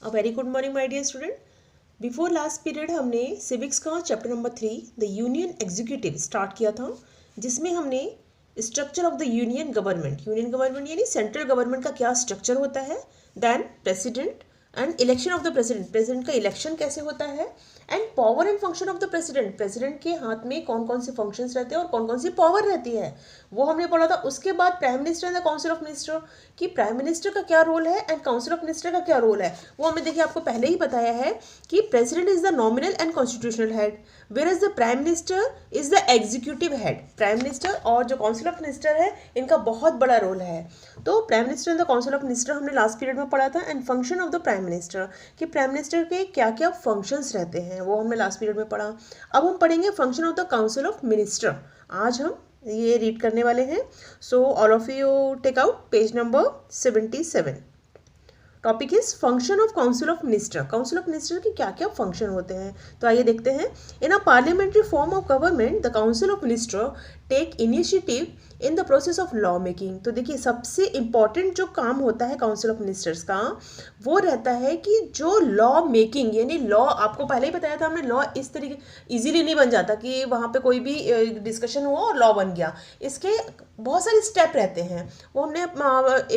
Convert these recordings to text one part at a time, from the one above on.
A very good morning my dear student. Before last period हमने civics का chapter number 3 the union executive start किया था, जिसमें हमने structure of the union government यानी central government का क्या स्ट्रक्चर होता है, then president and election of the president का इलेक्शन कैसे होता है, and power and function of the president के हाथ में कौन कौन से फंक्शंस रहते हैं और कौन कौन सी पावर रहती है, वो हमने पढ़ा था। उसके बाद prime minister and the council of minister कि प्राइम मिनिस्टर का क्या रोल है एंड काउंसिल ऑफ मिनिस्टर का क्या रोल है, वो हमें देखिए आपको पहले ही बताया है कि president is the nominal and constitutional head, where is the prime minister is the executive head. Prime minister और जो काउंसिल ऑफ मिनिस्टर है इनका बहुत बड़ा रोल है। तो prime minister and the council of minister हमने लास्ट पीरियड में पढ़ा था, and function of the prime minister कि प्राइम मिनिस्टर के क्या क्या फंक्शंस रहते हैं वो हमने लास्ट पीरियड में पढ़ा। अब हम पढ़ेंगे function of the council of minister. आज हम ये रीड करने वाले हैं। So all of you take out page number 77। Topic is function of council of minister. Council of minister के क्या क्या फंक्शन होते हैं, तो आइए देखते हैं। In a parliamentary form of government the council of minister take initiative in the process of law making. तो देखिए सबसे इंपॉर्टेंट जो काम होता है काउंसिल ऑफ मिनिस्टर्स का वो रहता है कि जो लॉ मेकिंग यानी लॉ, आपको पहले ही बताया था हमने, लॉ इस तरीके इजीली नहीं बन जाता कि वहाँ पे कोई भी डिस्कशन हुआ और लॉ बन गया। इसके बहुत सारे स्टेप रहते हैं, वो हमने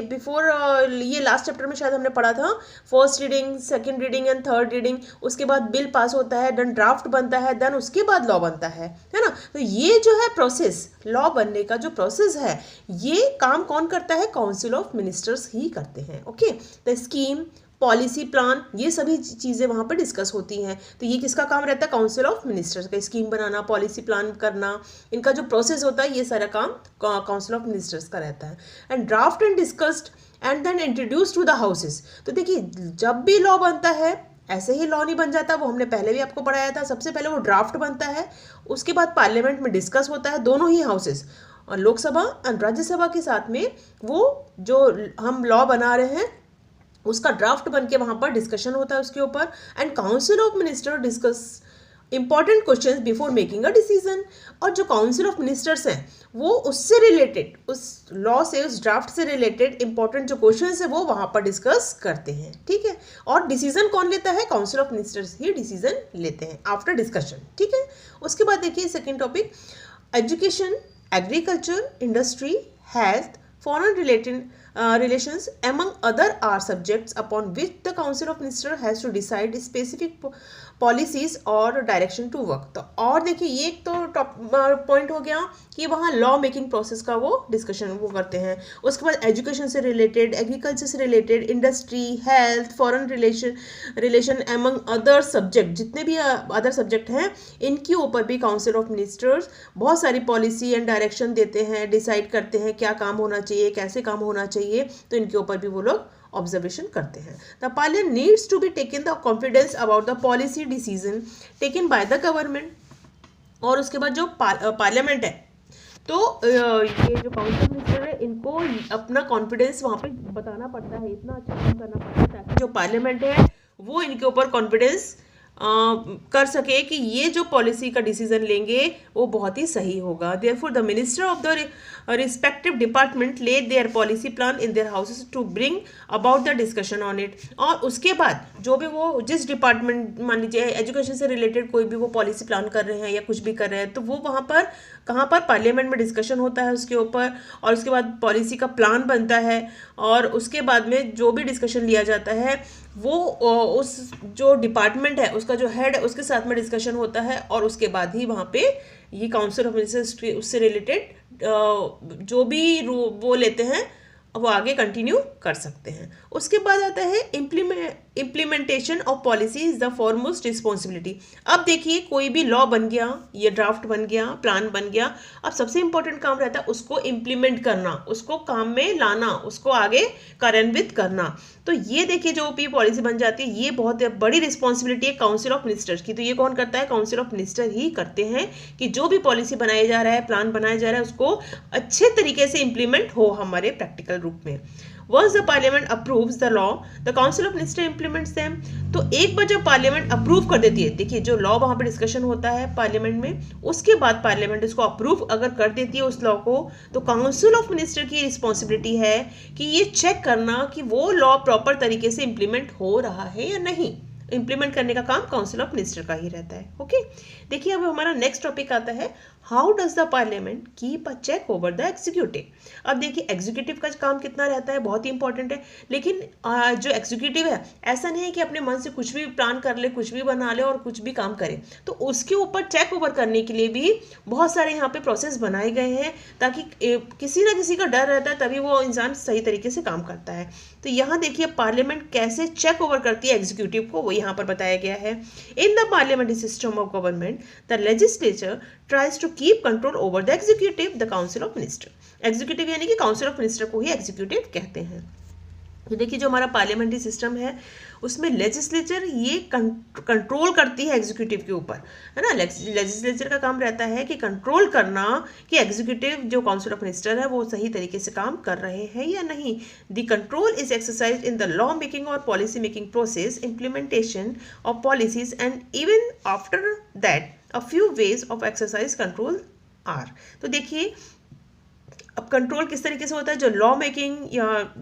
बिफोर ये लास्ट चैप्टर में शायद हमने पढ़ा था। First reading, second reading and third reading, उसके बाद बिल पास होता है, देन ड्राफ्ट बनता है, देन उसके बाद लॉ बनता है ना। तो ये जो है प्रोसेस, लॉ बनने का जो प्रोसेस है, ये काम कौन करता है? काउंसिल ऑफ मिनिस्टर्स ही करते हैं। Okay, the scheme, policy, plan, ये सभी चीज़ें वहाँ पर डिस्कस होती हैं। तो ये किसका काम रहता है? काउंसिल ऑफ मिनिस्टर्स का। स्कीम बनाना, पॉलिसी प्लान करना, इनका जो प्रोसेस होता है ये सारा काम काउंसिल ऑफ मिनिस्टर्स का रहता है। And draft and discussed and then introduce to the houses. तो देखिए जब भी लॉ बनता है ऐसे ही लॉ नहीं बन जाता, वो हमने पहले भी आपको पढ़ाया था। सबसे पहले वो ड्राफ्ट बनता है, उसके बाद पार्लियामेंट में डिस्कस होता है, दोनों ही हाउसेस और लोकसभा और राज्यसभा के साथ में वो जो हम लॉ बना रहे हैं उसका ड्राफ्ट बन के वहाँ पर डिस्कशन होता है उसके ऊपर। And council of minister discuss important questions before making a decision. और जो काउंसिल ऑफ मिनिस्टर्स हैं वो उससे रिलेटेड, उस लॉ से, उस ड्राफ्ट से रिलेटेड इंपॉर्टेंट जो क्वेश्चंस है वो वहाँ पर डिस्कस करते हैं। ठीक है, और डिसीजन कौन लेता है? Council of ministers he decision लेते हैं आफ्टर डिस्कशन। ठीक है, उसके बाद देखिए second topic, education, agriculture, industry, health, foreign relations among other are subjects upon which the council of minister has to decide specific policies और डायरेक्शन टू वर्क। तो और देखिए ये एक तो टॉप पॉइंट हो गया कि वहाँ लॉ मेकिंग प्रोसेस का वो डिस्कशन वो करते हैं। उसके बाद एजुकेशन से रिलेटेड, एग्रीकल्चर से related, industry, health, foreign relation among other subject, जितने भी अदर सब्जेक्ट हैं इनके ऊपर भी काउंसिल ऑफ मिनिस्टर्स बहुत सारी पॉलिसी एंड डायरेक्शन देते हैं, डिसाइड करते हैं क्या काम होना चाहिए, कैसे काम होना चाहिए। तो इनके ऊपर भी वो लोग ऑब्जर्वेशन करते हैं। The parliament needs to be taken the confidence about the policy decision taken by the government. और उसके बाद जो पार्लियामेंट है, तो ये जो काउंसिल मिनिस्टर है इनको अपना कॉन्फिडेंस वहाँ पे बताना पड़ता है, इतना अच्छा काम करना पड़ता है ताकि जो पार्लियामेंट है वो इनके ऊपर कॉन्फिडेंस कर सके कि ये जो पॉलिसी का डिसीजन लेंगे वो बहुत ही सही होगा। Therefore the minister of the respective department lay their policy plan in their houses to bring about the discussion on it. और उसके बाद जो भी वो जिस डिपार्टमेंट, मान लीजिए एजुकेशन से रिलेटेड कोई भी वो पॉलिसी प्लान कर रहे हैं या कुछ भी कर रहे हैं, तो वो वहाँ पर कहाँ पर पार्लियामेंट में डिस्कशन होता है उसके ऊपर, और उसके बाद पॉलिसी का प्लान बनता है, और उसके बाद में जो भी डिस्कशन लिया जाता है वो उस जो डिपार्टमेंट है उसका जो हेड है उसके साथ में डिस्कशन होता है, और उसके बाद ही वहाँ पे ये काउंसिल ऑफ मिनिस्टर्स उससे रिलेटेड जो भी वो लेते हैं वो आगे कंटिन्यू कर सकते हैं। उसके बाद आता है implementation of policy is the foremost responsibility. अब देखिए कोई भी लॉ बन गया, ये ड्राफ्ट बन गया, प्लान बन गया, अब सबसे इंपॉर्टेंट काम रहता है उसको इम्प्लीमेंट करना, उसको काम में लाना, उसको आगे कार्यान्वित करना। तो ये देखिए जो भी पॉलिसी बन जाती है ये बहुत बड़ी रिस्पॉन्सिबिलिटी है काउंसिल ऑफ मिनिस्टर्स की। तो ये कौन करता है? काउंसिल ऑफ मिनिस्टर ही करते हैं कि जो भी पॉलिसी बनाया जा रहा है, प्लान बनाया जा रहा है, उसको अच्छे तरीके से इम्प्लीमेंट हो हमारे प्रैक्टिकल रूप में। Once the parliament approves the law the council of minister implements them. तो एक बार जब पार्लियामेंट अप्रूव कर देती है, देखिए जो लॉ वहाँ पर डिस्कशन होता है पार्लियामेंट में, उसके बाद पार्लियामेंट उसको अप्रूव अगर कर देती है उस लॉ को, तो काउंसिल ऑफ मिनिस्टर की रिस्पॉन्सिबिलिटी है कि ये चेक करना कि वो लॉ प्रॉपर तरीके से इम्प्लीमेंट हो रहा है या नहीं। इंप्लीमेंट करने का काम काउंसिल ऑफ मिनिस्टर का ही रहता है। ओके, देखिए अब हमारा नेक्स्ट टॉपिक आता है, how does the parliament keep a check over the executive. अब देखिए एग्जीक्यूटिव का काम कितना रहता है, बहुत ही इंपॉर्टेंट है। लेकिन जो एग्जीक्यूटिव है ऐसा नहीं है कि अपने मन से कुछ भी प्लान कर ले, कुछ भी बना ले और कुछ भी काम करे, तो उसके ऊपर चेक ओवर करने के लिए भी बहुत सारे यहाँ पे प्रोसेस बनाए गए हैं, ताकि किसी ना किसी का डर रहता है तभी वो इंसान सही तरीके से काम करता है। तो यहाँ देखिए पार्लियामेंट कैसे चेक ओवर करती है एग्जीक्यूटिव को, वो यहाँ पर बताया गया है। In the parliamentary system of government the legislature tries to keep control over the executive the council of minister. Executive यानी कि काउंसिल ऑफ मिनिस्टर को ही एग्जीक्यूटिव कहते हैं। तो देखिए जो हमारा पार्लियामेंट्री सिस्टम है उसमें लेजिस्लेचर ये कंट्रोल करती है एग्जीक्यूटिव के ऊपर, है ना। लेजिस्लेचर का काम रहता है कि कंट्रोल करना कि एग्जीक्यूटिव जो काउंसिल ऑफ मिनिस्टर है वो सही तरीके से काम कर रहे हैं या नहीं। The control is exercise in the law making और policy making process, implementation of policies and even after that a few ways of exercise control are. तो देखिए अब कंट्रोल किस तरीके से होता है, जो लॉ मेकिंग या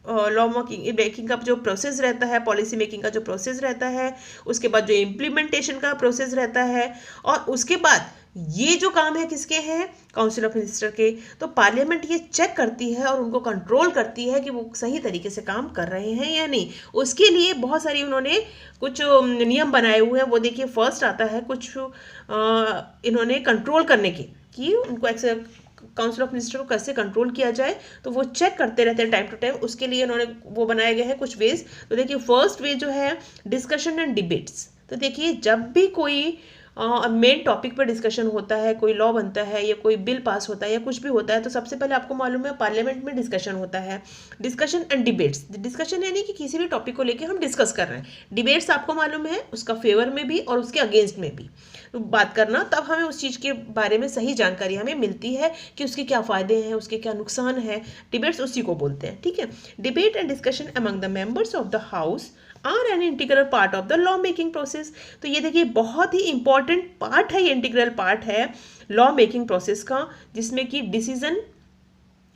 लॉ मेकिंग का जो प्रोसेस रहता है, पॉलिसी मेकिंग का जो प्रोसेस रहता है, उसके बाद जो इम्प्लीमेंटेशन का प्रोसेस रहता है, और उसके बाद ये जो काम है किसके हैं, काउंसिल ऑफ मिनिस्टर के। तो पार्लियामेंट ये चेक करती है और उनको कंट्रोल करती है कि वो सही तरीके से काम कर रहे हैं या नहीं। उसके लिए बहुत सारी उन्होंने कुछ नियम बनाए हुए हैं। वो देखिए फर्स्ट आता है कुछ इन्होंने कंट्रोल करने के, कि उनको काउंसिल ऑफ मिनिस्टर को कैसे कंट्रोल किया जाए, तो वो चेक करते रहते हैं टाइम टू टाइम। उसके लिए उन्होंने वो बनाए गए हैं कुछ वेज। तो देखिए फर्स्ट वे जो है डिस्कशन एंड डिबेट्स। तो देखिए जब भी कोई मेन टॉपिक पर डिस्कशन होता है, कोई लॉ बनता है या कोई बिल पास होता है या कुछ भी होता है, तो सबसे पहले आपको मालूम है पार्लियामेंट में डिस्कशन होता है। डिस्कशन एंड डिबेट्स, डिस्कशन यानी कि किसी भी टॉपिक को लेके हम डिस्कस कर रहे हैं। डिबेट्स आपको मालूम है उसका फेवर में भी और उसके अगेंस्ट में भी बात करना, तब हमें उस चीज़ के बारे में सही जानकारी हमें मिलती है कि उसके क्या फ़ायदे हैं, उसके क्या नुकसान है। डिबेट्स उसी को बोलते हैं, ठीक है। Debate and discussion among the members of the house are an integral part of the law making process. तो ये देखिए बहुत ही इंपॉर्टेंट पार्ट है, ये इंटीग्रल पार्ट है लॉ मेकिंग प्रोसेस का, जिसमें कि डिसीजन,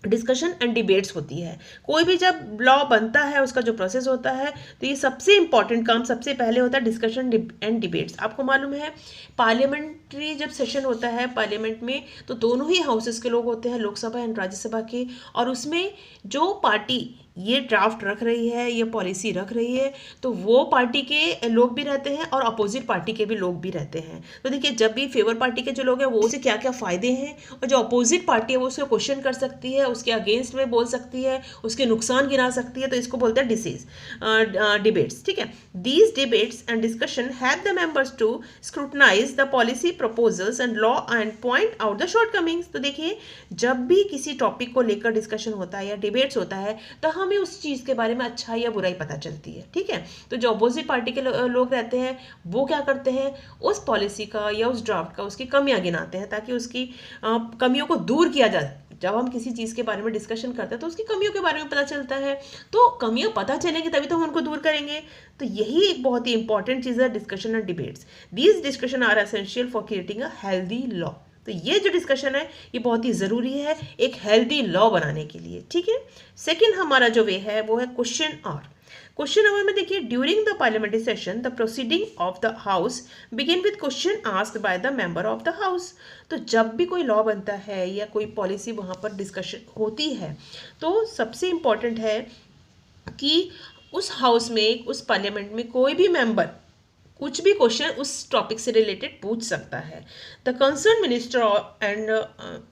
डिस्कशन एंड डिबेट्स होती है। कोई भी जब लॉ बनता है उसका जो प्रोसेस होता है, तो ये सबसे इंपॉर्टेंट काम सबसे पहले होता है डिस्कशन एंड डिबेट्स। आपको मालूम है पार्लियामेंट्री जब सेशन होता है पार्लियामेंट में, तो दोनों ही हाउसेस के लोग होते हैं, लोकसभा एंड राज्यसभा के, और उसमें जो पार्टी ये ड्राफ्ट रख रही है, ये पॉलिसी रख रही है, तो वो पार्टी के लोग भी रहते हैं और अपोजिट पार्टी के भी लोग भी रहते हैं। तो देखिए जब भी फेवर पार्टी के जो लोग हैं वो उसे क्या क्या फ़ायदे हैं, और जो अपोजिट पार्टी है वो उसको क्वेश्चन कर सकती है, उसके अगेंस्ट में बोल सकती है, उसके नुकसान गिना सकती है, तो इसको बोलते हैं डिबेट्स, ठीक है। These debates and discussion have the members to scrutinise the policy proposals and law and point out the shortcomings. तो देखिए जब भी किसी टॉपिक को लेकर डिस्कशन होता है या डिबेट्स होता है, तो हमें उस चीज़ के बारे में अच्छाई या बुराई पता चलती है, ठीक है। तो जो अपोजिट पार्टी के लोग रहते हैं वो क्या करते हैं, उस पॉलिसी का या उस ड्राफ्ट का उसकी कमियां गिनाते हैं, ताकि उसकी कमियों को दूर किया जाए। जब हम किसी चीज़ के बारे में डिस्कशन करते हैं तो उसकी कमियों के बारे में पता चलता है, तो कमियां पता चलेंगी तभी तो हम उनको दूर करेंगे। तो यही एक बहुत ही इंपॉर्टेंट चीज़ है discussion and debates. These discussion are essential for creating a healthy law. तो ये जो डिस्कशन है ये बहुत ही ज़रूरी है एक हेल्दी लॉ बनाने के लिए, ठीक है। सेकेंड हमारा जो वे है वो है क्वेश्चन आवर। क्वेश्चन आवर में देखिए during the parliamentary session the proceeding of the house begin with question asked by the member of the house. तो जब भी कोई लॉ बनता है या कोई पॉलिसी वहाँ पर डिस्कशन होती है, तो सबसे इम्पॉर्टेंट है कि उस हाउस में, उस पार्लियामेंट में कोई भी मेंबर कुछ भी क्वेश्चन उस टॉपिक से रिलेटेड पूछ सकता है। The concern minister and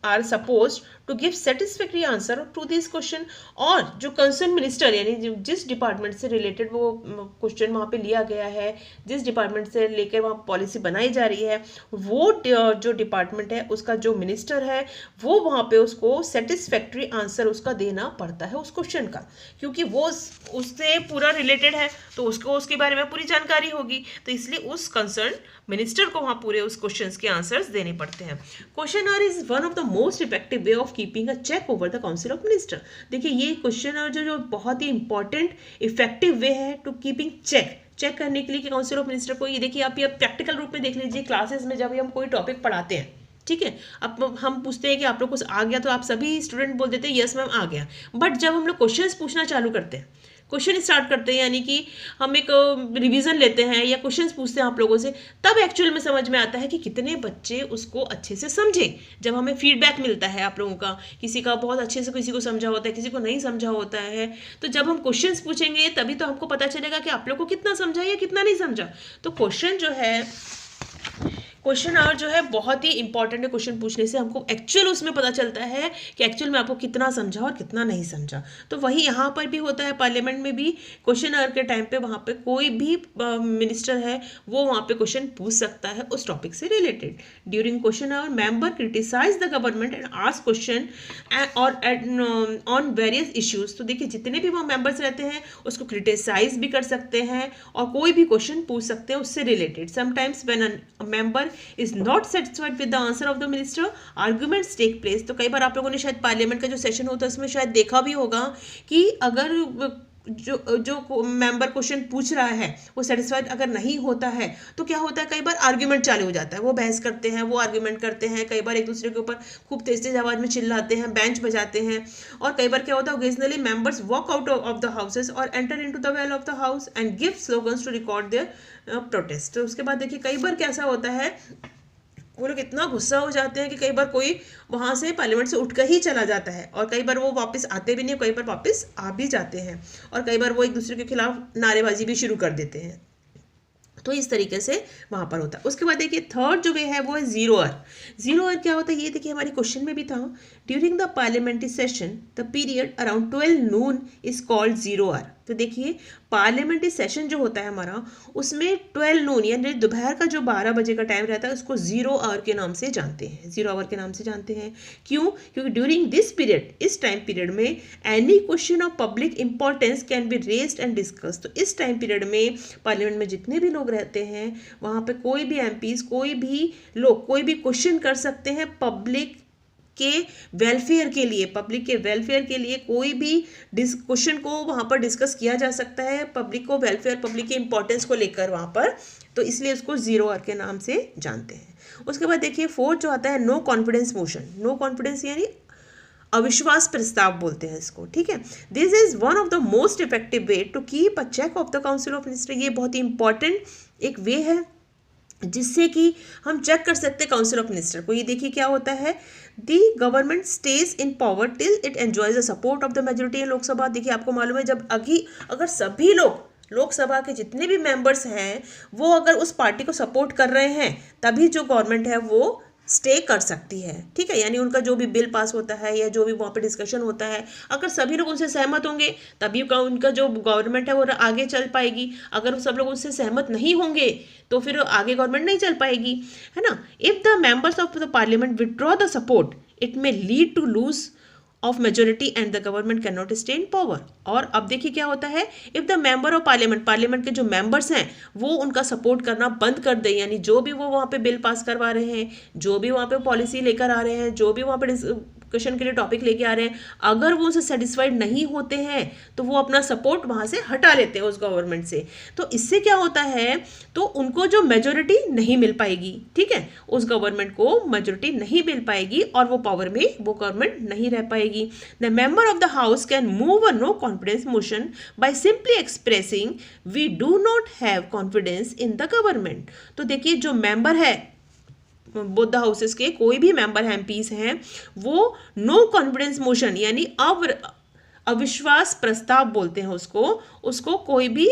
are suppose to give satisfactory answer to this question. और जो कंसर्न मिनिस्टर यानी जिस डिपार्टमेंट से रिलेटेड वो क्वेश्चन वहाँ पे लिया गया है, जिस डिपार्टमेंट से लेकर वहाँ पॉलिसी बनाई जा रही है, वो जो डिपार्टमेंट है उसका जो मिनिस्टर है वो वहाँ पे उसको सेटिस्फैक्ट्री आंसर उसका देना पड़ता है उस क्वेश्चन का, क्योंकि वो उससे पूरा रिलेटेड है, तो उसको उसके बारे में पूरी जानकारी होगी। तो इसलिए उस कंसर्न मिनिस्टर को वहाँ पूरे उस क्वेश्चन के आंसर्स देने पड़ते हैं। Question are is one of the most effective way of keeping a check over the council of minister. देखिए ये क्वेश्चन और जो बहुत ही इंपॉर्टेंट इफेक्टिव वे है टू कीपिंग चेक करने के लिए कि काउंसिल ऑफ मिनिस्टर को, ये देखिए आप ये प्रैक्टिकल रूप में देख लीजिए क्लासेस में जब हम कोई टॉपिक पढ़ाते हैं, ठीक है। अब हम पूछते हैं कि आप लोग को आ गया, तो आप सभी स्टूडेंट बोल देते हैं यस मैम आ गया, बट जब हम लोग क्वेश्चंस पूछना चालू करते हैं, क्वेश्चन स्टार्ट करते हैं, यानी कि हम एक रिवीजन लेते हैं या क्वेश्चंस पूछते हैं आप लोगों से, तब एक्चुअल में समझ में आता है कि कितने बच्चे उसको अच्छे से समझे। जब हमें फीडबैक मिलता है आप लोगों का, किसी का बहुत अच्छे से किसी को समझा होता है, किसी को नहीं समझा होता है, तो जब हम क्वेश्चंस पूछेंगे तभी तो हमको पता चलेगा कि आप लोग को कितना समझा या कितना नहीं समझा। तो क्वेश्चन आवर जो है बहुत ही इंपॉर्टेंट है। क्वेश्चन पूछने से हमको एक्चुअल उसमें पता चलता है कि एक्चुअल में आपको कितना समझा और कितना नहीं समझा। तो वही यहाँ पर भी होता है, पार्लियामेंट में भी क्वेश्चन आवर के टाइम पे वहाँ पे कोई भी मिनिस्टर है वो वहाँ पे क्वेश्चन पूछ सकता है उस टॉपिक से related. During question hour member criticise the government and ask question और ऑन वेरियस इश्यूज। तो देखिए जितने भी वहाँ मेंबर्स रहते हैं उसको क्रिटिसाइज भी कर सकते हैं और कोई भी क्वेश्चन पूछ सकते हैं उससे related. Sometimes when a member is not satisfied with the answer of the minister, arguments take place। तो कई बार आप लोगों ने शायद पार्लियामेंट का जो सेशन होता है उसमें शायद देखा भी होगा कि अगर जो मेंबर क्वेश्चन पूछ रहा है वो सेटिस्फाइड अगर नहीं होता है तो क्या होता है, कई बार आर्ग्यूमेंट चालू हो जाता है, वो बहस करते हैं, वो आर्ग्यूमेंट करते हैं, कई बार एक दूसरे के ऊपर खूब तेज तेज आवाज में चिल्लाते हैं, बेंच बजाते हैं, और कई बार क्या होता है occasionally members walk out of the houses और enter into the well of the house and give slogans to record their protest. तो उसके बाद देखिए कई बार कैसा होता है, वो लोग इतना गुस्सा हो जाते हैं कि कई बार कोई वहाँ से पार्लियामेंट से उठकर ही चला जाता है, और कई बार वो वापस आते भी नहीं, कई बार वापस आ भी जाते हैं, और कई बार वो एक दूसरे के खिलाफ नारेबाजी भी शुरू कर देते हैं। तो इस तरीके से वहाँ पर होता है। उसके बाद देखिए थर्ड जो वे है वो है जीरो आवर। जीरो आवर क्या होता है, ये देखिए हमारे क्वेश्चन में भी था, during the parliamentary session the period around 12 Noon is called zero hour. तो देखिए पार्लियामेंट्री सेशन जो होता है हमारा उसमें 12 नून यानी दोपहर का जो 12 बजे का टाइम रहता है उसको जीरो आवर के नाम से जानते हैं, जीरो आवर के नाम से जानते हैं। क्यों? क्योंकि ड्यूरिंग दिस पीरियड, इस टाइम पीरियड में any question of public importance can be raised and discuss. तो इस टाइम पीरियड में पार्लियामेंट में जितने भी लोग रहते हैं वहाँ पे कोई भी एमपीज, कोई भी लोग कोई भी क्वेश्चन कर सकते हैं पब्लिक के वेलफेयर के लिए, पब्लिक के वेलफेयर के लिए कोई भी क्वेश्चन को वहाँ पर डिस्कस किया जा सकता है, पब्लिक को वेलफेयर, पब्लिक के इंपॉर्टेंस को लेकर वहाँ पर, तो इसलिए उसको जीरो आवर के नाम से जानते हैं। उसके बाद देखिए फोर्थ जो आता है no confidence motion. No confidence यानी अविश्वास प्रस्ताव बोलते हैं इसको, ठीक है। This is one of the most effective way to keep a check of the council of minister. ये बहुत ही इंपॉर्टेंट एक वे है जिससे कि हम चेक कर सकते हैं काउंसिल ऑफ मिनिस्टर को। ये देखिए क्या होता है, the government stays in power till it enjoys the support of the majority in Lok Sabha. देखिए आपको मालूम है जब अगर सभी लोग लोकसभा के जितने भी मेंबर्स हैं वो अगर उस पार्टी को सपोर्ट कर रहे हैं तभी जो गवर्नमेंट है वो स्टे कर सकती है, ठीक है। यानी उनका जो भी बिल पास होता है या जो भी वहाँ पे डिस्कशन होता है, अगर सभी लोग उनसे सहमत होंगे तभी उनका जो गवर्नमेंट है वो आगे चल पाएगी। अगर सब लोग उससे सहमत नहीं होंगे तो फिर आगे गवर्नमेंट नहीं चल पाएगी, है ना। If the members of the parliament withdraw the support it may lead to lose of majority and the government can not stay in power. और अब देखिए क्या होता है, if the member of parliament के जो मेंबर्स हैं वो उनका सपोर्ट करना बंद कर दे, यानी जो भी वो वहाँ पे बिल पास करवा रहे हैं, जो भी वहाँ पे पॉलिसी लेकर आ रहे हैं, जो भी वहाँ पे क्वेश्चन के लिए टॉपिक लेके आ रहे हैं, अगर वो उनसे सेटिस्फाइड नहीं होते हैं तो वो अपना सपोर्ट वहाँ से हटा लेते हैं उस गवर्नमेंट से। तो इससे क्या होता है, तो उनको जो मेजोरिटी नहीं मिल पाएगी, ठीक है, उस गवर्नमेंट को मेजोरिटी नहीं मिल पाएगी और वो पावर में वो गवर्नमेंट नहीं रह पाएगी। The member of the house can move a no confidence motion by simply expressing we do not have confidence in the government. तो देखिए जो मेंबर है बोथ द हाउसेस के, कोई भी मेंबर है, एमपीज हैं, वो नो कॉन्फिडेंस मोशन यानी अविश्वास प्रस्ताव बोलते हैं उसको कोई भी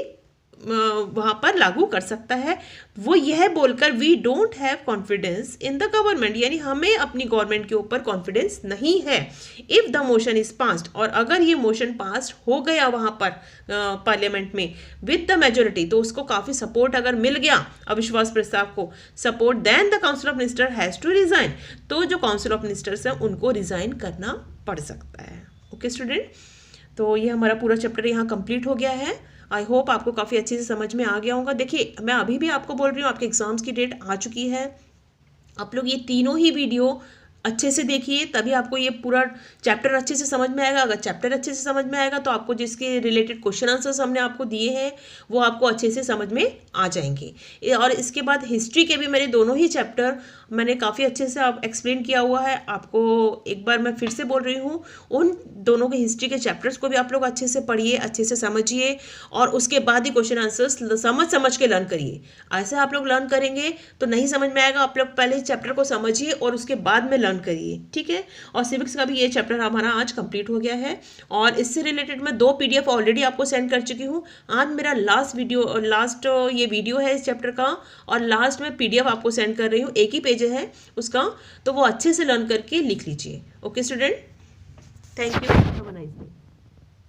वहाँ पर लागू कर सकता है। वो यह बोलकर we don't have confidence in the government, यानी हमें अपनी गवर्नमेंट के ऊपर कॉन्फिडेंस नहीं है। If the motion is passed, और अगर ये मोशन पास हो गया वहाँ पर पार्लियामेंट में विद द मेजोरिटी, तो उसको काफ़ी सपोर्ट अगर मिल गया अविश्वास प्रस्ताव को support, then the council of minister has to resign. तो जो काउंसिल ऑफ मिनिस्टर्स हैं उनको रिजाइन करना पड़ सकता है। ओके स्टूडेंट, तो ये हमारा पूरा चैप्टर यहाँ कंप्लीट हो गया है। आई होप आपको काफ़ी अच्छे से समझ में आ गया होगा। देखिए मैं अभी भी आपको बोल रही हूँ आपके एग्ज़ाम्स की डेट आ चुकी है, आप लोग ये तीनों ही वीडियो अच्छे से देखिए, तभी आपको ये पूरा चैप्टर अच्छे से समझ में आएगा। अगर चैप्टर अच्छे से समझ में आएगा तो आपको जिसके रिलेटेड क्वेश्चन आंसर्स हमने आपको दिए हैं वो आपको अच्छे से समझ में आ जाएंगे। और इसके बाद हिस्ट्री के भी मेरे दोनों ही चैप्टर मैंने काफ़ी अच्छे से आप एक्सप्लेन किया हुआ है आपको। एक बार मैं फिर से बोल रही हूँ, उन दोनों के हिस्ट्री के चैप्टर्स को भी आप लोग अच्छे से पढ़िए, अच्छे से समझिए, और उसके बाद ही क्वेश्चन आंसर्स समझ के लर्न करिए। ऐसे आप लोग लर्न करेंगे तो नहीं समझ में आएगा। आप लोग पहले चैप्टर को समझिए और उसके बाद में लर्न करिए, ठीक है। और सिविक्स का भी ये चैप्टर हमारा आज कंप्लीट हो गया है, और इससे रिलेटेड मैं 2 PDF ऑलरेडी आपको सेंड कर चुकी हूँ। आज मेरा लास्ट ये वीडियो है इस चैप्टर का, और लास्ट में PDF आपको सेंड कर रही हूँ, एक ही पेज है उसका, तो वो अच्छे से लर्न करके लिख लीजिए। Okay student, thank you, have a nice day.